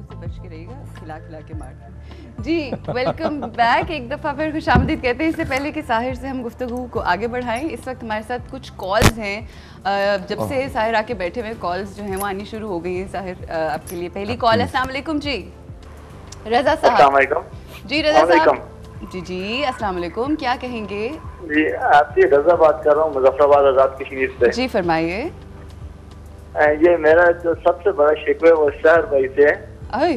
से बच के रहिएगा, खिला खिला के मार जी। Welcome back. एक दफ़ा फिर खुशामदीद कहते हैं। इससे पहले कि साहिर से हम गुफ्तगू को आगे बढ़ाएं, इस वक्त हमारे साथ कुछ कॉल्स हैं। जब से साहिर आके बैठे हुए कॉल्स जो हैं वो आनी शुरू हो गई हैं। साहिर आपके लिए पहली कॉल। अस्सलाम वालेकुम जी, रज़ा साहब। जी रज़ा साहब। जी जी अस्सलाम वालेकुम, क्या कहेंगे? जी आपकी रज़ा बात कर रहा हूँ, मुजफ्फराबाद आज़ाद कश्मीर से। जी फरमाइए। ये मेरा जो सबसे बड़ा शिकवा है वो शहर भाई से है। अरे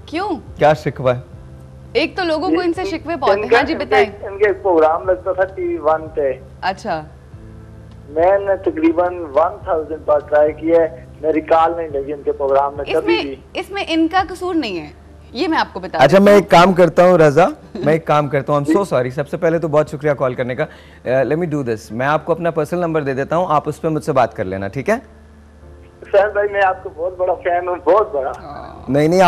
क्यों, क्या शिकवा है? एक तो लोगों को इनसे शिकवे बहुत हैं। हाँ जी बताएं। इनके प्रोग्राम लगता था TV1 पे। अच्छा। मैंने तकरीबन 1000 बार ट्राई किया है, मेरी कॉल नहीं लगी इनके प्रोग्राम में कभी भी। इसमें इनका कसूर नहीं है, ये मैं आपको बता। अच्छा मैं एक काम करता हूँ रज़ा, मैं एक काम करता हूँ, आई एम सो सॉरी। सबसे पहले तो बहुत शुक्रिया कॉल करने का। लेट मी डू दिस, मैं आपको अपना पर्सनल नंबर दे देता हूँ, आप उस पर मुझसे बात कर लेना, ठीक है? सर भाई मैं आपको बहुत बड़ा फैन हूँ, बहुत बड़ा। नहीं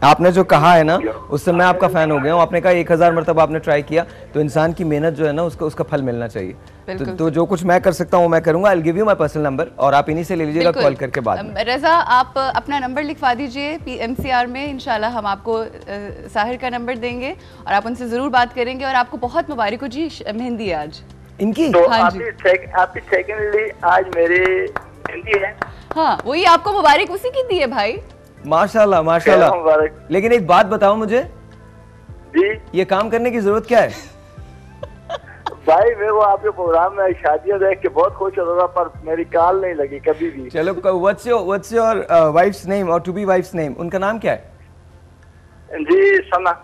आपने जो कहा है ना उससे मैं आपका फैन हो गया हूँ। आपने कहा 1000 मरतबा आपने ट्राई किया, तो इंसान की मेहनत जो है ना उसका फल मिलना चाहिए। तो जो कुछ मैं कर सकता हूँ मैं करूंगा। I will give you my personal number और आप इन्हीं से ले लीजिएगा कॉल करके बाद में। रज़ा आप अपना नंबर लिखवा दीजिए PMCR में, इंशाल्लाह हम आपको साहिर का नंबर देंगे और आप उनसे जरूर बात करेंगे। और आपको बहुत मुबारक हो जी, मेहंदी है आज इनकी। तो हाँ जी आपकी सेकंडली आज मेरी मेहंदी है। हाँ वही आपको मुबारक उसी की दी है भाई। माशाल्लाह माशाल्लाह। लेकिन एक बात बताओ मुझे जी, ये काम करने की जरूरत क्या है? भाई मैं वो आपके प्रोग्राम में शादियां देख के बहुत खुश होता था, पर मेरी कॉल नहीं लगी कभी भी। चलो व्हाट्स योर वाइफ्स नेम और टू बी वाइफ्स नेम? उनका नाम क्या है? जी सना।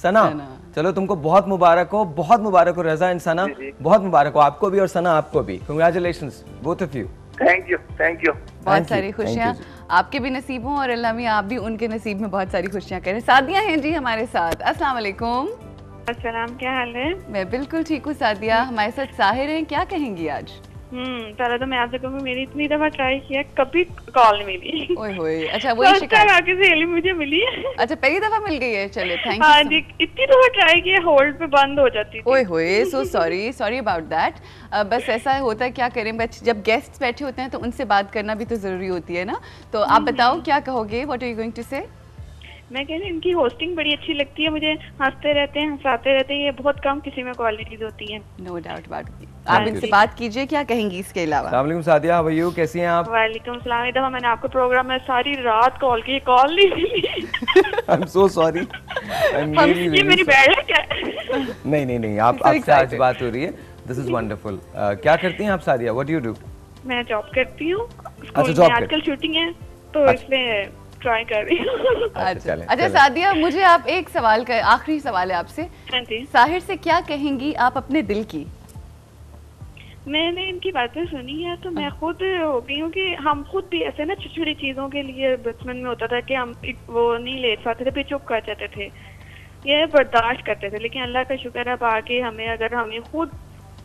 सना। चलो तुमको बहुत मुबारक हो, बहुत मुबारक हो रज़ा एंड सना, बहुत मुबारक हो आपको भी और सना आपको भी। Congratulations both of you. Thank you thank you. बहुत सारी खुशियाँ आपके भी नसीब हों और अल्लाह मियां आप भी उनके नसीब में बहुत सारी खुशियाँ करें। सादिया हैं जी हमारे साथ। अस्सलाम वालेकुम। अस्सलाम, क्या हाल है? मैं बिल्कुल ठीक हूँ सादिया। हमारे साथ साहिर हैं, क्या कहेंगी आज? पहले तो मैं आपसे कहूँगी मेरी इतनी दफा ट्राई किया कभी कॉल नहीं मिली। ओए होए। अच्छा वही शिकायत आके सहेली मुझे मिली है। अच्छा पहली दफा मिल गई है, चले थैंक यू। हाँ जी, इतनी दफा ट्राई किया होल्ड पे बंद हो जाती थी। ओए होए, सो सॉरी अबाउट दैट। बस ऐसा होता है, क्या करें, बस जब गेस्ट्स बैठे होते हैं तो उनसे बात करना भी तो जरूरी होती है ना। तो आप बताओ क्या कहोगे, what are you going to say? मैं कह रही इनकी होस्टिंग बड़ी अच्छी लगती है मुझे, हंसते रहते हैं हंसाते रहते हैं, ये बहुत कम किसी में क्वालिटीज होती हैं। No doubt about it. आप इनसे बात कीजिए, क्या कहेंगी इसके अलावा? अस्सलाम वालेकुम सादिया, हाउ आर यू, कैसी हैं आप? वालेकुम सलाम। दफा मैंने आपको प्रोग्राम में सारी रात कॉल की, कॉल नहीं मिली। I am so sorry. ये मेरी बैड है क्या? नहीं आप आपसे आज बात हो रही है, दिस इज वंडरफुल। क्या करती हैं आप Sadia, what do you do? मैं जॉब करती हूँ। अच्छा जॉब करती। आजकल शूटिंग है तो इसलिए ट्राई कर रही हूँ। अच्छा सादिया, मुझे आप एक सवाल का आखिरी सवाल है आपसे। साहिर से क्या कहेंगी आप अपने दिल की? मैंने इनकी बातें सुनी है तो मैं खुद हो गई हूँ कि हम खुद भी ऐसे ना छोटी छोटी चीजों के लिए बचपन में होता था कि हम वो नहीं ले पाते थे, फिर चुप कर जाते थे, ये बर्दाश्त करते थे। लेकिन अल्लाह का शुक्र है बाकी हमें, अगर हमें खुद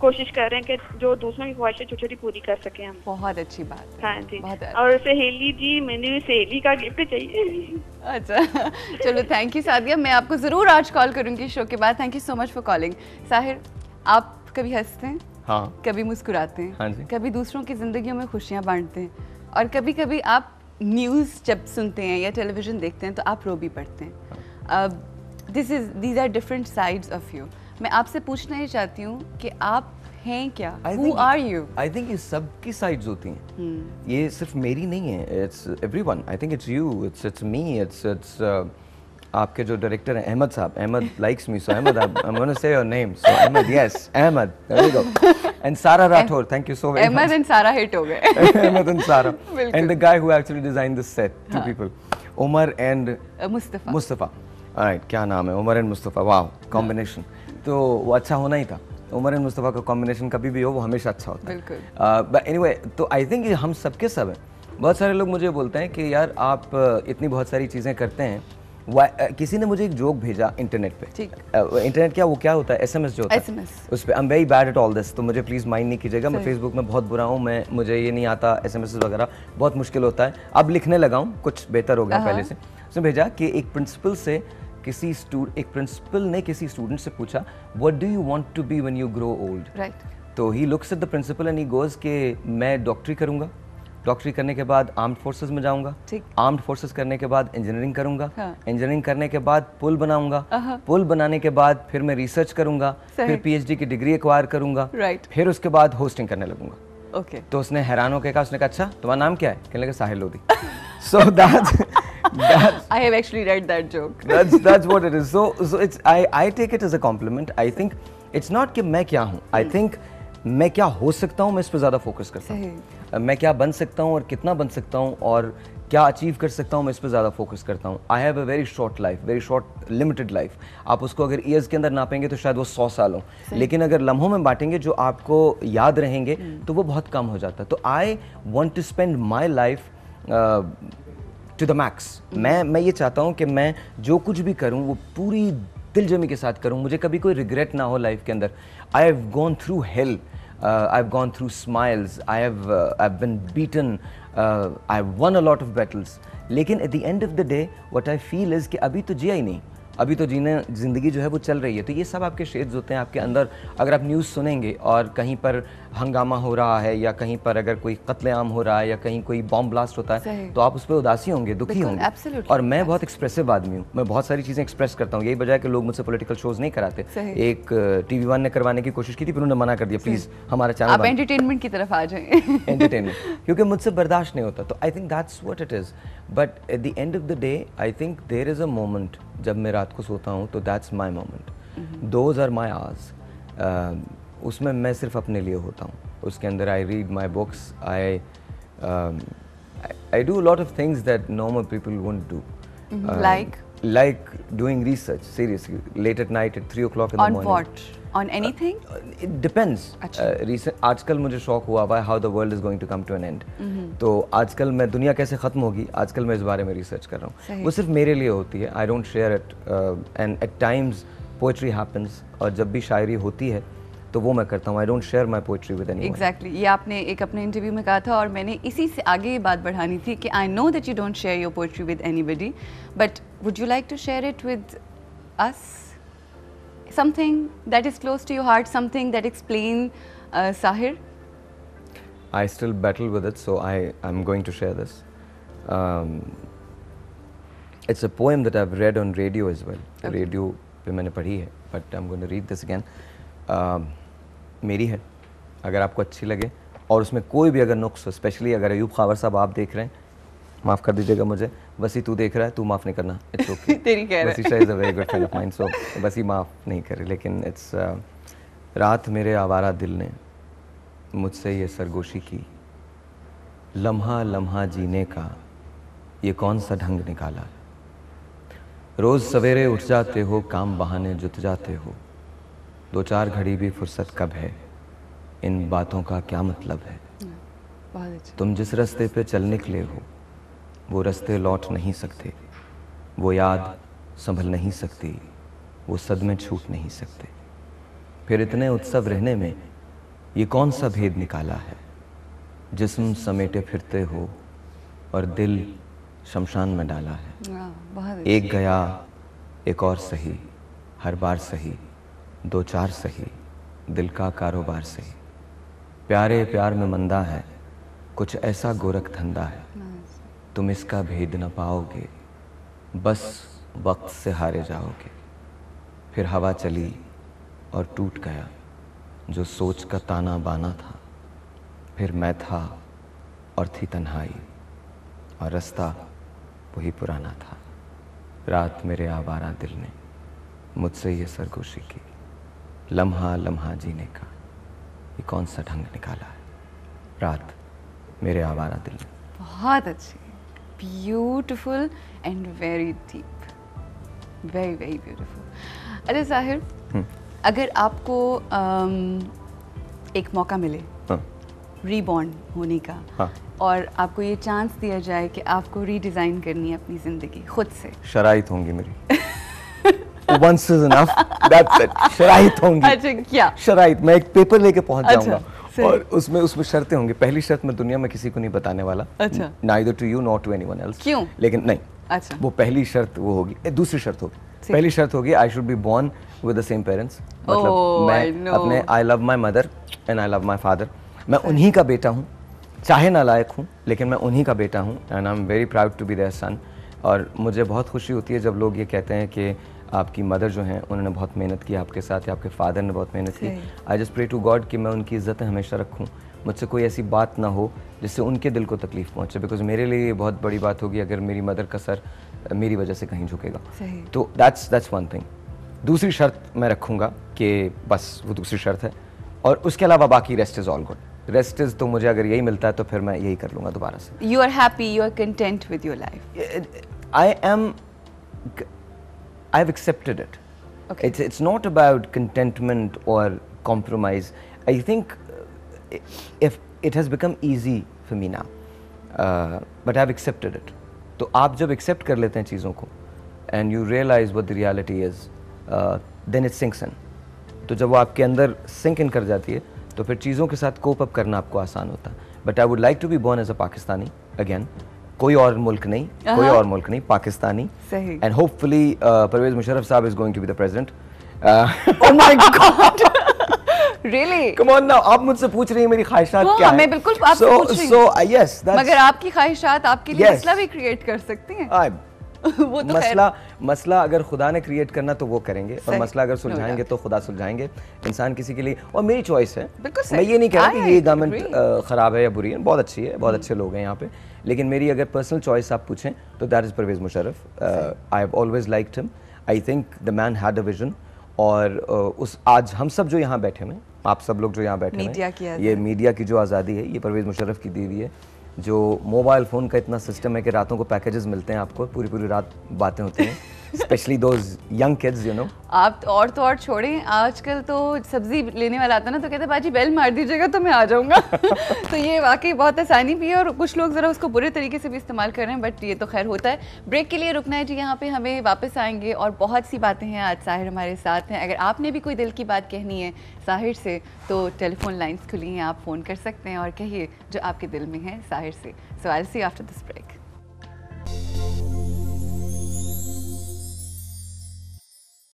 कोशिश कर रहे हैं कि जो दूसरों की ख्वाहिशें छोटी छोटी पूरी कर सके हम। बहुत अच्छी बात है। हाँ जी। और सहेली जी, मैंने सहेली का गिफ्ट चाहिए। अच्छा चलो थैंक यू सादिया, मैं आपको जरूर आज कॉल करूंगी शो के बाद। Thank you so much for calling. Sahir, आप कभी हंसते हैं? हाँ। कभी मुस्कुराते हैं? हाँ जी। कभी दूसरों की जिंदगियों में खुशियां बांटते हैं और कभी कभी आप न्यूज़ जब सुनते हैं या टेलीविजन देखते हैं तो आप रो भी पड़ते हैं। These are different sides of you. मैं आपसे पूछना ही चाहती हूँ कि आप हैं क्या? Who are you? I think ये सबकी साइड्स होती हैं। ये सिर्फ मेरी नहीं है, it's everyone. I think it's you, it's me, it's आपके जो डायरेक्टर हैं अहमद साहब, Ahmad likes me, so Ahmed, I'm going to say your name. So Ahmed, yes, Ahmed, there we go. And Sara Rathore, thank you so very much. Ahmed and Sara hit हो गए। Ahmed and Sara. And the guy who actually designed this set, two people, Omar and Mustafa. Alright, क्या नाम है? Omar and Mustafa. Wow, combination. तो वो अच्छा होना ही था। उमर एंड मुस्तफ़ा का कॉम्बिनेशन कभी भी हो वो हमेशा अच्छा होता है। बिल्कुल। बट एनीवे, तो आई थिंक हम सबके सब हैं। बहुत सारे लोग मुझे बोलते हैं कि यार आप इतनी बहुत सारी चीज़ें करते हैं। किसी ने मुझे एक जोक भेजा इंटरनेट पे। ठीक। इंटरनेट क्या, वो क्या होता है, SMS जो होता है उस पर। आई am very bad at all this, तो मुझे प्लीज़ माइंड नहीं कीजिएगा, मैं फेसबुक में बहुत बुरा हूँ, मुझे ये नहीं आता, SMS वगैरह बहुत मुश्किल होता है। अब लिखने लगा हूँ, कुछ बेहतर हो गया पहले से। उसने भेजा कि एक प्रिंसिपल से एक प्रिंसिपल ने किसी स्टूडेंट से पूछा, what do you want to be when you grow old? Right. तो he looks at the principal and he goes कि मैं डॉक्टरी करूंगा। डॉक्टरी करने के बाद आर्म्ड फोर्सेस में जाऊंगा, आर्म्ड फोर्सेस करने के बाद इंजीनियरिंग करूंगा, इंजीनियरिंग करने के बाद पुल बनाऊंगा, पुल बनाने के बाद फिर मैं रिसर्च करूंगा, फिर पीएचडी की डिग्री एक्वायर करूंगा, फिर उसके बाद होस्टिंग करने लगूंगा। तो उसने हैरान होकर कहा, उसने कहा अच्छा तुम्हारा नाम क्या है? कहने लगा साहिल Lodhi. So I have actually read that joke. That's what it is. So it's I take it as a compliment. I think it's not कि मैं क्या हूँ, I think मैं क्या हो सकता हूँ, मैं इस पर ज़्यादा फोकस करता हूँ। मैं क्या बन सकता हूँ और कितना बन सकता हूँ और क्या अचीव कर सकता हूँ, मैं इस पर ज़्यादा फोकस करता हूँ। I have a very short life, very short limited life. आप उसको अगर ईयर्स के अंदर नापेंगे तो शायद वो 100 साल हो, लेकिन अगर लम्हों में बांटेंगे जो आपको याद रहेंगे तो वो बहुत कम हो जाता है। तो I want to spend my life to the max. मैं ये चाहता हूँ कि मैं जो कुछ भी करूँ वो पूरी दिलजमी के साथ करूँ, मुझे कभी कोई रिग्रेट ना हो लाइफ के अंदर। I have gone through hell, I have gone through smiles, I have been beaten, I have won a lot of battles, लेकिन at the end of the day what I feel is कि अभी तो जिया ही नहीं, अभी तो ज़िंदगी जो है वो चल रही है। तो ये सब आपके शेड्स होते हैं आपके अंदर। अगर आप न्यूज़ सुनेंगे और कहीं पर हंगामा हो रहा है या कहीं पर अगर कोई कत्लेआम हो रहा है या कहीं कोई बॉम्ब ब्लास्ट होता है तो आप उस पर उदासी होंगे, दुखी होंगे। और मैं बहुत एक्सप्रेसिव आदमी हूँ, मैं बहुत सारी चीज़ें एक्सप्रेस करता हूँ। यही वजह है कि लोग मुझसे पॉलिटिकल शोज नहीं कराते। एक TV1 ने करवाने की कोशिश की थी, फिर उन्होंने मना कर दिया, प्लीज़ हमारा चैनल आप एंटरटेनमेंट की तरफ आ जाएं। एंटरटेनमेंट, क्योंकि मुझसे बर्दाश्त नहीं होता। तो I think that's what it is. But at the end of the day I think there is a moment जब मैं रात को सोता हूँ तो that's my moment, those are my hours. उसमें मैं सिर्फ अपने लिए होता हूँ। उसके अंदर I read my books, I do lot of things that normal people won't do, like doing research seriously late at night at 3 o'clock in the morning. On what? On anything? It depends. आजकल मुझे शौक हुआ हुआ है how the world is going to come to an end. तो आजकल मैं दुनिया कैसे ख़त्म होगी, आजकल मैं इस बारे में रिसर्च कर रहा हूँ। वो सिर्फ मेरे लिए होती है, I don't share it and at times poetry happens, और जब भी शायरी होती है तो वो मैं करता हूँ। I don't share my poetry with anyone. Exactly. ये आपने एक अपने इंटरव्यू में कहा था और मैंने इसी से आगे ये बात बढ़ानी थी कि I know that you don't share your poetry with anybody, but would you like to share it with us? Something that is close to your heart, something that explains Sahir? I still battle with it, so I'm going to share this. It's a poem that I've read on radio as well. Okay. Radio पे मैंने पढ़ी है, but I'm going to read this again. मेरी है, अगर आपको अच्छी लगे और उसमें कोई भी अगर नुक्स हो, स्पेशली अगर अयूब खावर साहब आप देख रहे हैं, माफ़ कर दीजिएगा मुझे, वसी तू देख रहा है, तू माफ़ नहीं करना, इट्स ओके। तेरी कह रहा है। Wasi Shah is a very good friend of mine, so Wasi माफ़ नहीं करे, लेकिन इट्स रात मेरे आवारा दिल ने मुझसे ये सरगोशी की, लम्हा लम्हा जीने का ये कौन सा ढंग निकाला, रोज़ सवेरे उठ जाते हो, काम बहाने जुट जाते हो, 2-4 घड़ी भी फुर्सत कब है, इन बातों का क्या मतलब है, तुम जिस रास्ते पे चल निकले हो वो रास्ते लौट नहीं सकते, वो याद संभल नहीं सकती, वो सदमे छूट नहीं सकते, फिर इतने उत्सव रहने में ये कौन सा भेद निकाला है, जिस्म समेटे फिरते हो और दिल शमशान में डाला है, एक गया एक और सही, हर बार सही, 2-4 सही, दिल का कारोबार सही, प्यारे प्यार में मंदा है, कुछ ऐसा गोरख धंधा है, तुम इसका भेद न पाओगे, बस वक्त से हारे जाओगे, फिर हवा चली और टूट गया जो सोच का ताना बाना था, फिर मैं था और थी तन्हाई और रास्ता वही पुराना था, रात मेरे आवारा दिल ने मुझसे ये सरगोशी की, लम्हा लम्हा जीने का ये कौन सा ढंग निकाला है, रात मेरे आवारा दिल ने। बहुत अच्छी, beautiful and very deep, very very beautiful. अच्छा साहिर, अगर आपको एक मौका मिले रीबॉर्न होने का, और आपको ये चांस दिया जाए कि आपको रीडिज़ाइन करनी है अपनी ज़िंदगी खुद से, शराइत होंगी मेरी। Once is enough, that's it. शराइत होंगी। अच्छा, क्या शराइत? मैं एक पेपर लेके पहुंच जाऊंगा और उसमें शर्तें होंगी। पहली शर्त मैं दुनिया में किसी को नहीं बताने वाला, neither to you nor to anyone else। क्यों? लेकिन नहीं, अच्छा, वो पहली शर्त वो होगी। दूसरी शर्त होगी, पहली शर्त होगी I should be born with the same parents। मतलब मैं अपने I love my mother and I love my father, मैं उन्हीं का बेटा हूँ, चाहे नालायक हूँ लेकिन मैं उन्हीं का बेटा हूँ and I am very proud to be their son. और मुझे बहुत खुशी होती है जब लोग ये कहते हैं कि आपकी मदर जो हैं उन्होंने बहुत मेहनत की आपके साथ, या आपके फादर ने बहुत मेहनत की। I just pray to God कि मैं उनकी इज़्ज़त हमेशा रखूँ, मुझसे कोई ऐसी बात ना हो जिससे उनके दिल को तकलीफ़ पहुँचे, बिकॉज मेरे लिए ये बहुत बड़ी बात होगी अगर मेरी मदर का सर मेरी वजह से कहीं झुकेगा। तो दैट्स वन थिंग। दूसरी शर्त मैं रखूँगा कि बस वो दूसरी शर्त है, और उसके अलावा बाकी rest is all good. Rest is तो मुझे अगर यही मिलता है तो फिर मैं यही कर लूँगा दोबारा से। You are happy, you are content with your life? I've accepted it. Okay. It's not about contentment or compromise. I think if it has become easy for me now, but I've accepted it. तो आप जब accept कर लेते हैं चीज़ों को and you realize what the reality is, then it sinks in. तो जब वो आपके अंदर sink in कर जाती है तो फिर चीज़ों के साथ cope up करना आपको आसान होता है। But I would like to be born as a Pakistani again. कोई और मुल्क नहीं, कोई और मुल्क नहीं, पाकिस्तानी। सही। And hopefully परवेज़ मुशर्रफ साहब is going to be the president. Oh my God! Really? Come on now, आप मुझसे पूछ रही हैं मेरी ख्वाहिशात क्या हैं? मैं बिल्कुल आपसे पूछ रही हूँ। So yes, that's. मगर आपकी ख्वाहिशात आपके लिए मसला भी क्रिएट कर सकती हैं। वो तो मसला अगर खुदा ने क्रिएट करना तो वो करेंगे, और मसला अगर सुलझाएंगे तो खुदा सुलझाएंगे। इंसान किसी के लिए, और मेरी चॉइस है, मैं ये नहीं कह रहा कि ये गवर्नमेंट ख़राब है या बुरी है, बहुत अच्छी है, बहुत अच्छे लोग हैं यहाँ पे, लेकिन मेरी अगर पर्सनल चॉइस आप पूछें तो that is Pervez Musharraf. I have always liked him. I think the man had a vision, और उस आज हम सब जो यहाँ बैठे हैं, आप सब लोग जो यहाँ बैठे हैं, ये मीडिया की जो आज़ादी है ये परवेज़ मुशर्रफ की दी हुई है। जो मोबाइल फ़ोन का इतना सिस्टम है कि रातों को पैकेजेस मिलते हैं आपको, पूरी पूरी रात बातें होती हैं, specially those young kids, you know. आप तो और छोड़ें, आजकल तो सब्जी लेने वाला आता है ना तो कहते हैं बाजी बेल मार दीजिएगा तो मैं आ जाऊँगा। तो ये वाकई बहुत आसानी भी है, और कुछ लोग ज़रा उसको बुरे तरीके से भी इस्तेमाल कर रहे हैं, बट ये तो खैर होता है। ब्रेक के लिए रुकना है जी यहाँ पे, हमें वापस आएंगे और बहुत सी बातें हैं। आज साहिर हमारे साथ हैं, अगर आपने भी कोई दिल की बात कहनी है साहिर से तो टेलीफोन लाइन्स खुली हैं, आप फ़ोन कर सकते हैं और कहिए जो आपके दिल में है साहिर से। So I will see you after this break.